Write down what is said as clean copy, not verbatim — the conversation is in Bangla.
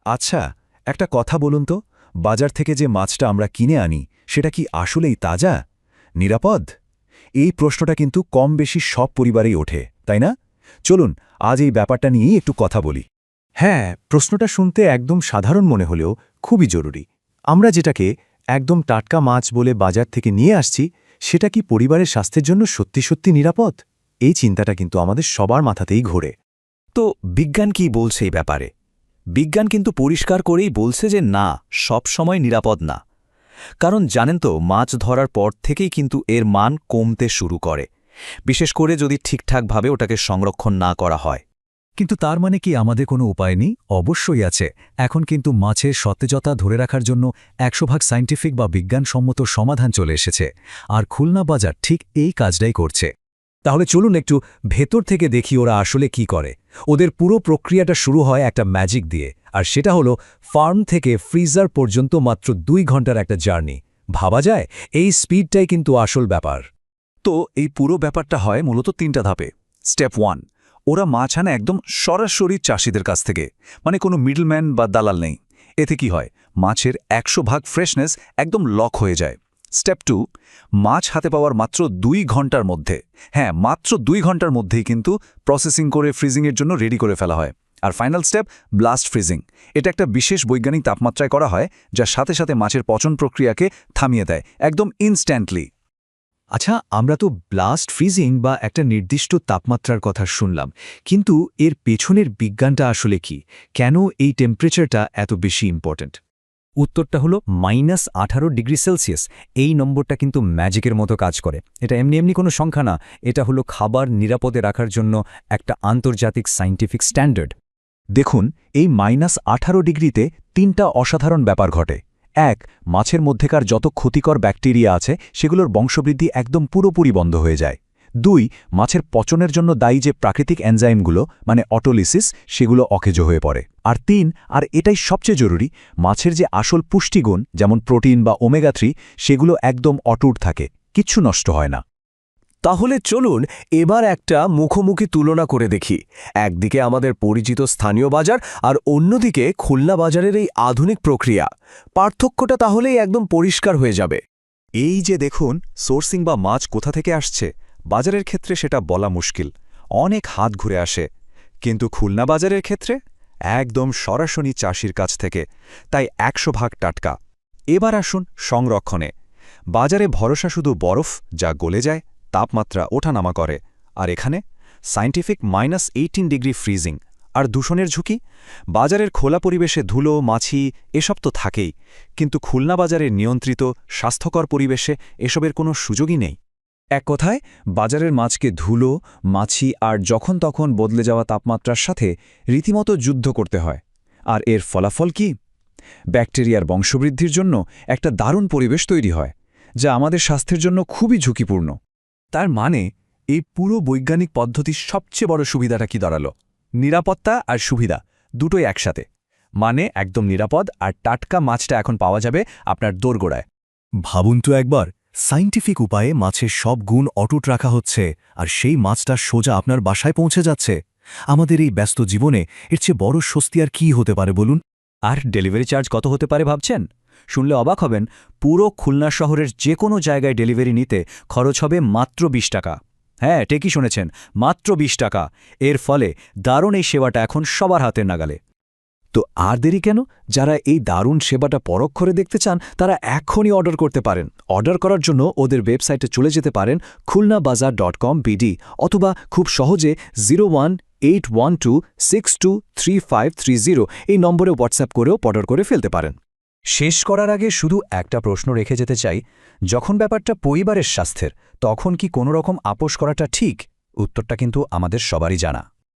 আচ্ছা, একটা কথা বলুন তো, বাজার থেকে যে মাছটা আমরা কিনে আনি সেটা কি আসলেই তাজা, নিরাপদ? এই প্রশ্নটা কিন্তু কম বেশি সব পরিবারেই ওঠে, তাই না? চলুন আজ এই ব্যাপারটা নিয়েই একটু কথা বলি। হ্যাঁ, প্রশ্নটা শুনতে একদম সাধারণ মনে হলেও খুবই জরুরি। আমরা যেটাকে একদম টাটকা মাছ বলে বাজার থেকে নিয়ে আসছি, সেটা কি পরিবারের স্বাস্থ্যের জন্য সত্যি সত্যি নিরাপদ? এই চিন্তাটা কিন্তু আমাদের সবার মাথাতেই ঘোরে। তো বিজ্ঞান কি বলছে এই ব্যাপারে? বিজ্ঞান কিন্তু পরিষ্কার করেই বলছে যে না, সব সময় নিরাপদ না। কারণ জানেন তো, মাছ ধরার পর থেকেই কিন্তু এর মান কমতে শুরু করে, বিশেষ করে যদি ঠিকঠাকভাবে ওটাকে সংরক্ষণ না করা হয়। কিন্তু তার মানে কি আমাদের কোনো উপায় নেই? অবশ্যই আছে। এখন কিন্তু মাছের সতেজতা ধরে রাখার জন্য 100% সায়েন্টিফিক বা বিজ্ঞানসম্মত সমাধান চলে এসেছে, আর খুলনা বাজার ঠিক এই কাজটাই করছে। তাহলে চলুন একটু ভেতর থেকে দেখি ওরা আসলে কি করে। ওদের পুরো প্রক্রিয়াটা শুরু হয় একটা ম্যাজিক দিয়ে, আর সেটা হলো ফার্ম থেকে ফ্রিজার পর্যন্ত মাত্র 2 ঘন্টার একটা জার্নি। ভাবা যায়, এই স্পিডটাই কিন্তু আসল ব্যাপার। তো এই পুরো ব্যাপারটা হয় মূলত 3টা ধাপে। স্টেপ 1, ওরা মাছ আনে একদম সরাসরি চাষিদের কাছ থেকে, মানে কোনো মিডলম্যান বা দালাল নেই। এতে কি হয়, মাছের 100% ফ্রেশনেস একদম লক হয়ে যায়। স্টেপ 2, মাছ হাতে পাওয়ার মাত্র 2 ঘন্টার মধ্যে, হ্যাঁ মাত্র 2 ঘন্টার মধ্যেই কিন্তু প্রসেসিং করে ফ্রিজিংয়ের জন্য রেডি করে ফেলা হয়। আর ফাইনাল স্টেপ, ব্লাস্ট ফ্রিজিং। এটা একটা বিশেষ বৈজ্ঞানিক তাপমাত্রায় করা হয়, যা সাথে সাথে মাছের পচন প্রক্রিয়াকে থামিয়ে দেয়, একদম ইনস্ট্যান্টলি। আচ্ছা, আমরা তো ব্লাস্ট ফ্রিজিং বা একটা নির্দিষ্ট তাপমাত্রার কথা শুনলাম, কিন্তু এর পেছনের বিজ্ঞানটা আসলে কি? কেন এই টেম্পারেচারটা এত বেশি ইম্পর্ট্যান্ট? উত্তরটা হলো -18°C। এই নম্বরটা কিন্তু ম্যাজিকের মতো কাজ করে। এটা এমনি এমনি কোনো সংখ্যা না, এটা হলো খাবার নিরাপদে রাখার জন্য একটা আন্তর্জাতিক সায়েন্টিফিক স্ট্যান্ডার্ড। দেখুন, এই -18°তে 3টা অসাধারণ ব্যাপার ঘটে। 1, মাছের মধ্যেকার যত ক্ষতিকর ব্যাকটেরিয়া আছে সেগুলোর বংশবৃদ্ধি একদম পুরোপুরি বন্ধ হয়ে যায়। 2, মাছের পচনের জন্য দায়ী যে প্রাকৃতিক এনজাইমগুলো মানে অটোলিসিস, সেগুলো অকেজ হয়ে পড়ে। আর 3, আর এটাই সবচেয়ে জরুরি, মাছের যে আসল পুষ্টিগুণ যেমন প্রোটিন বা ওমেগা 3, সেগুলো একদম অটুট থাকে, কিচ্ছু নষ্ট হয় না। তাহলে চলুন এবার একটা মুখোমুখি তুলনা করে দেখি। একদিকে আমাদের পরিচিত স্থানীয় বাজার, আর অন্যদিকে খুলনা বাজারের এই আধুনিক প্রক্রিয়া। পার্থক্যটা তাহলেই একদম পরিষ্কার হয়ে যাবে। এই যে দেখুন, সোর্সিং বা মাছ কোথা থেকে আসছে, বাজারের ক্ষেত্রে সেটা বলা মুশকিল, অনেক হাত ঘুরে আসে। কিন্তু খুলনা বাজারের ক্ষেত্রে একদম সরাসরি চাষির কাছ থেকে, তাই 100% টাটকা। এবার আসুন সংরক্ষণে। বাজারে ভরসা শুধু বরফ, যা গলে যায়, তাপমাত্রা ওঠানামা করে। আর এখানে সায়েন্টিফিক -18° ফ্রিজিং। আর দূষণের ঝুঁকি, বাজারের খোলা পরিবেশে ধুলো, মাছি এসব তো থাকেই, কিন্তু খুলনা বাজারের নিয়ন্ত্রিত স্বাস্থ্যকর পরিবেশে এসবের কোনো সুযোগই নেই। এক কথায়, বাজারের মাছকে ধুলো, মাছি আর যখন তখন বদলে যাওয়া তাপমাত্রার সাথে রীতিমতো যুদ্ধ করতে হয়। আর এর ফলাফল কি? ব্যাকটেরিয়ার বংশবৃদ্ধির জন্য একটা দারুণ পরিবেশ তৈরি হয়, যা আমাদের স্বাস্থ্যের জন্য খুবই ঝুঁকিপূর্ণ। তার মানে এই পুরো বৈজ্ঞানিক পদ্ধতির সবচেয়ে বড় সুবিধাটা কি দাঁড়ালো? নিরাপত্তা আর সুবিধা দুটোই একসাথে। মানে একদম নিরাপদ আর টাটকা মাছটা এখন পাওয়া যাবে আপনার দোরগোড়ায়। ভাবুন তো একবার, সায়েন্টিফিক উপায়ে মাছের সব গুণ অটুট রাখা হচ্ছে, আর সেই মাছটা সোজা আপনার বাসায় পৌঁছে যাচ্ছে। আমাদের এই ব্যস্ত জীবনে এর চেয়ে বড় স্বস্তি আর কী হতে পারে বলুন? আর ডেলিভারি চার্জ কত হতে পারে ভাবছেন? শুনলে অবাক হবেন, পুরো খুলনা শহরের যে কোনো জায়গায় ডেলিভারি নিতে খরচ হবে মাত্র 20 টাকা। হ্যাঁ, ঠিকই শুনেছেন, মাত্র 20 টাকা। এর ফলে দারুণ এই সেবাটা এখন সবার হাতের নাগালে। তো আর দেরি কেন? যারা এই দারুণ সেবাটা পরোক্ষরে দেখতে চান, তারা এখনই অর্ডার করতে পারেন। অর্ডার করার জন্য ওদের ওয়েবসাইটে চলে যেতে পারেন khulnabazar.com/bd, অথবা খুব সহজে 018126233530 এই নম্বরে হোয়াটসঅ্যাপ করেও অর্ডার করে ফেলতে পারেন। শেষ করার আগে শুধু একটা প্রশ্ন রেখে যেতে চাই, যখন ব্যাপারটা পরিবারের স্বাস্থ্যের, তখন কি কোনো রকম আপোষ করাটা ঠিক? উত্তরটা কিন্তু আমাদের সবারই জানা।